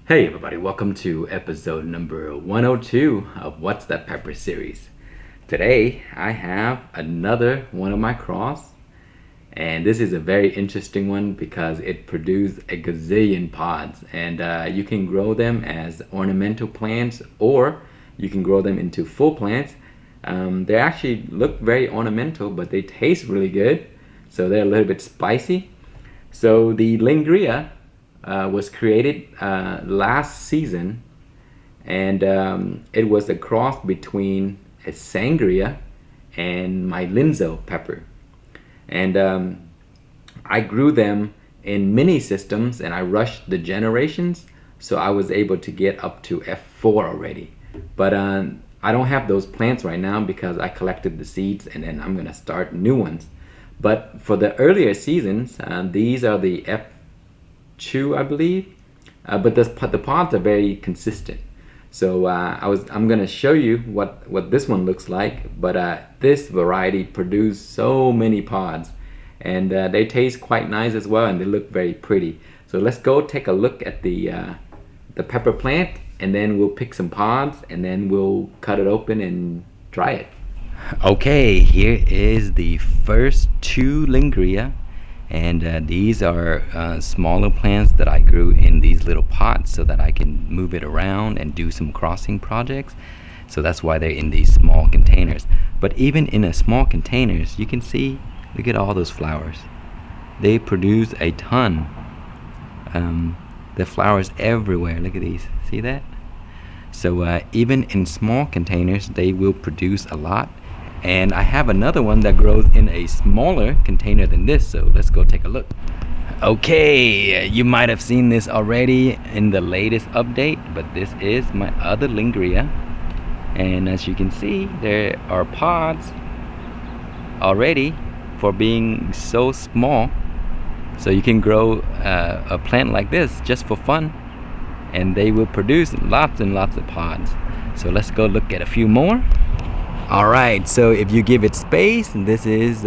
Hey everybody, welcome to episode number 102 of What's That Pepper series. Today I have another one of my cross, and this is a very interesting one because it produced a gazillion pods, and you can grow them as ornamental plants or you can grow them into full plants. They actually look very ornamental, but they taste really good, so they're a little bit spicy. So the Lingria was created last season, and it was a cross between a Sangria and my Linzo pepper. And I grew them in mini systems, and I rushed the generations, so I was able to get up to F4 already. But I don't have those plants right now because I collected the seeds, and then I'm gonna start new ones. But for the earlier seasons, these are the F2, I believe. But the pods are very consistent. So I'm gonna show you what this one looks like. But this variety produced so many pods, and they taste quite nice as well, and they look very pretty. So let's go take a look at the pepper plant, and then we'll pick some pods, and then we'll cut it open and try it. Okay, here is the first two Lingria, and these are smaller plants that I grew in these little pots so that I can move it around and do some crossing projects. So that's why they're in these small containers. But even in a small containers, you can see, look at all those flowers. They produce a ton. The flowers everywhere. Look at these. See that? So even in small containers, they will produce a lot. And I have another one that grows in a smaller container than this, so let's go take a look. Okay, you might have seen this already in the latest update, but this is my other Lingria. And as you can see, there are pods already for being so small. So you can grow a plant like this just for fun, and they will produce lots and lots of pods. So let's go look at a few more. Alright, so if you give it space, this is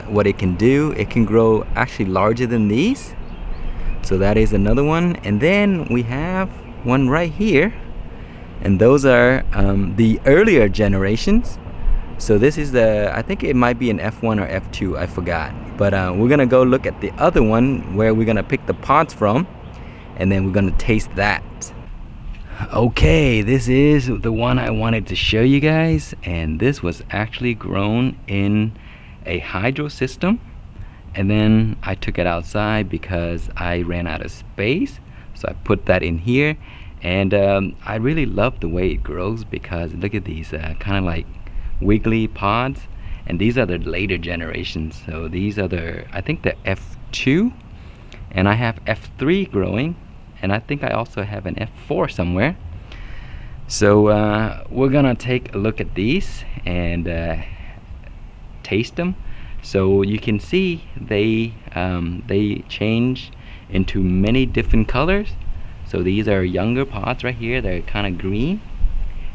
what it can do. It can grow actually larger than these. So that is another one. And then we have one right here. And those are the earlier generations. So this is I think it might be an F1 or F2, I forgot. But we're gonna go look at the other one where we're gonna pick the pods from, and then we're gonna taste that. Okay, this is the one I wanted to show you guys, and this was actually grown in a hydro system, and then I took it outside because I ran out of space, so I put that in here. And I really love the way it grows because look at these kind of like wiggly pods, and these are the later generations. So these are I think the F2, and I have F3 growing, and I think I also have an F4 somewhere. So we're gonna take a look at these and taste them. So you can see they change into many different colors. So these are younger pods right here. They're kind of green,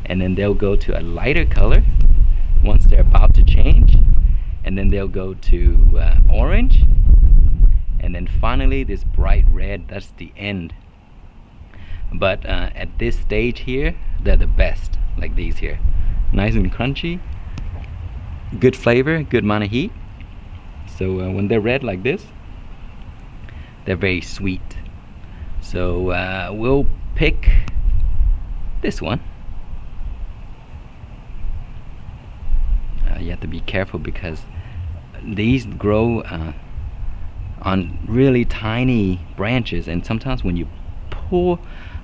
and then they'll go to a lighter color once they're about to change, and then they'll go to orange, and then finally this bright red. That's the end. But at this stage here, they're the best, like these here. Nice and crunchy, good flavor, good amount of heat. So when they're red like this, they're very sweet. So we'll pick this one. You have to be careful because these grow on really tiny branches, and sometimes when you pull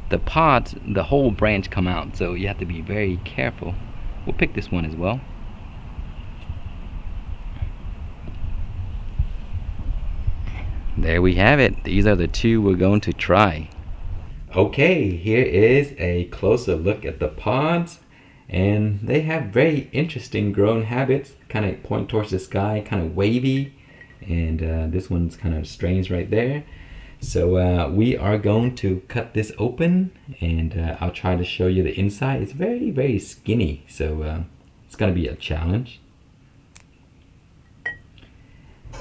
the pods, the whole branch come out, so you have to be very careful. We'll pick this one as well. There we have it. These are the two we're going to try. Okay, here is a closer look at the pods, and they have very interesting growing habits. Kind of point towards the sky, kind of wavy, and this one's kind of strange right there. So we are going to cut this open, and I'll try to show you the inside. It's very, very skinny, so it's gonna be a challenge.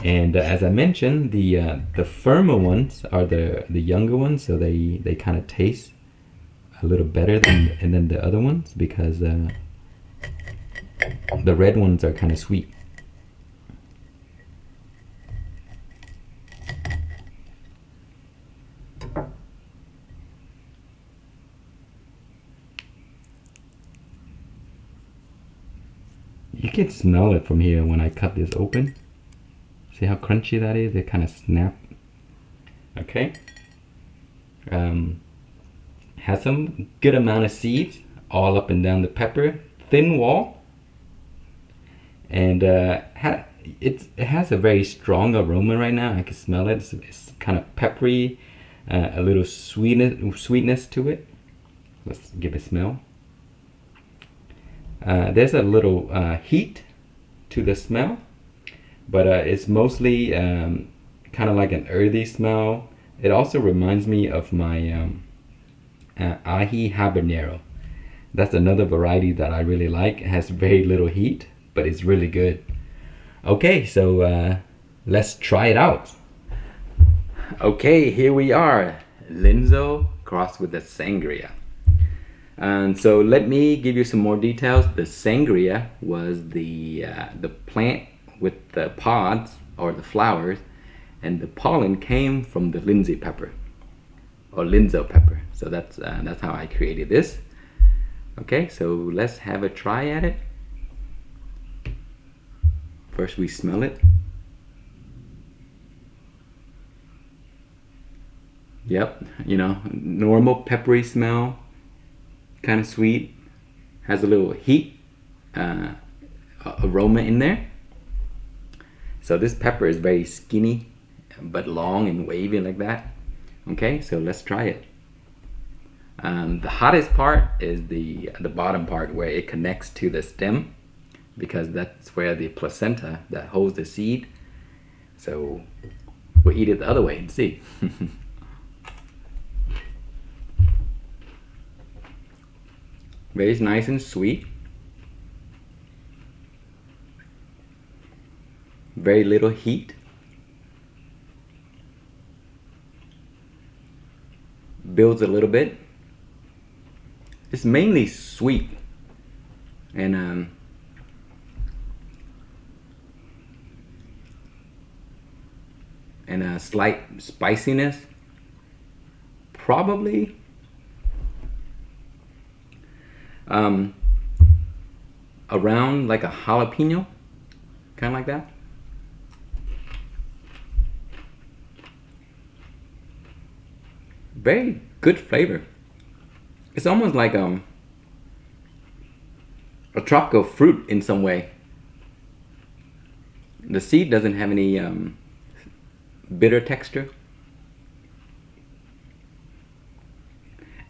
And as I mentioned, the firmer ones are the younger ones, so they kind of taste a little better than the other ones because the red ones are kind of sweet. You can smell it from here when I cut this open. See how crunchy that is? It kind of snap. Okay. Has some good amount of seeds all up and down the pepper. Thin wall. And it has a very strong aroma right now. I can smell it. It's kind of peppery. A little sweetness to it. Let's give it a smell. There's a little heat to the smell, but it's mostly kind of like an earthy smell. It also reminds me of my ají habanero. That's another variety that I really like. It has very little heat, but it's really good. Okay, so let's try it out. Okay, here we are. Linzo crossed with the Sangria. And so let me give you some more details. The Sangria was the plant with the pods or the flowers, and the pollen came from the Lindsay pepper or Linzo pepper. So that's how I created this. Okay, so let's have a try at it. First we smell it. Yep, you know, normal peppery smell. Kind of sweet, has a little heat aroma in there. So this pepper is very skinny but long and wavy like that. Okay, so let's try it. The hottest part is the bottom part where it connects to the stem, because that's where the placenta that holds the seed. So we'll eat it the other way and see. Very nice and sweet. Very little heat. Builds a little bit. It's mainly sweet and a slight spiciness. Probably around like a jalapeno, kind of like that. Very good flavor. It's almost like a tropical fruit in some way. The seed doesn't have any bitter texture.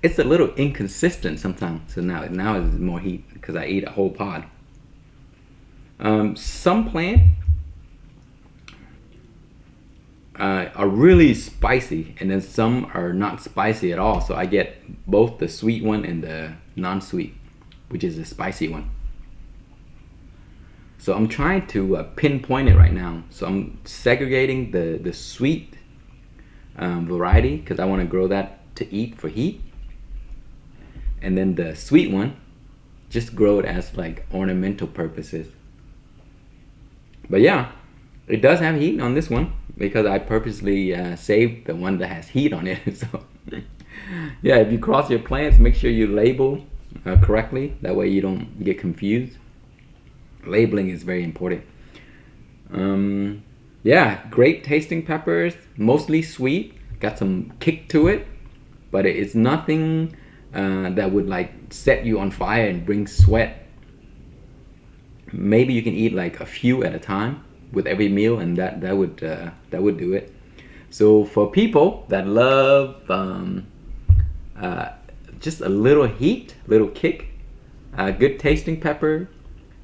It's a little inconsistent sometimes, so now it's more heat because I ate a whole pod. Some plant are really spicy, and then some are not spicy at all. So I get both the sweet one and the non-sweet, which is the spicy one. So I'm trying to pinpoint it right now. So I'm segregating the sweet variety because I want to grow that to eat for heat. And then the sweet one, just grow it as like ornamental purposes. But yeah, it does have heat on this one because I purposely saved the one that has heat on it. So yeah, if you cross your plants, make sure you label correctly. That way you don't get confused. Labeling is very important. Yeah, great tasting peppers, mostly sweet, got some kick to it, but it's nothing that would like set you on fire and bring sweat. Maybe you can eat like a few at a time with every meal, and that would do it. So for people that love just a little heat, little kick, good tasting pepper,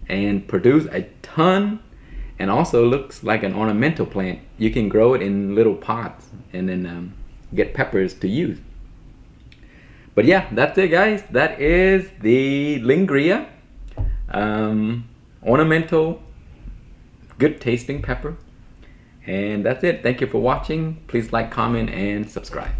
and produce a ton, and also looks like an ornamental plant, you can grow it in little pots and then get peppers to use. But yeah, that's it guys. That is the Lingria, ornamental, good tasting pepper. And that's it. Thank you for watching. Please like, comment, and subscribe.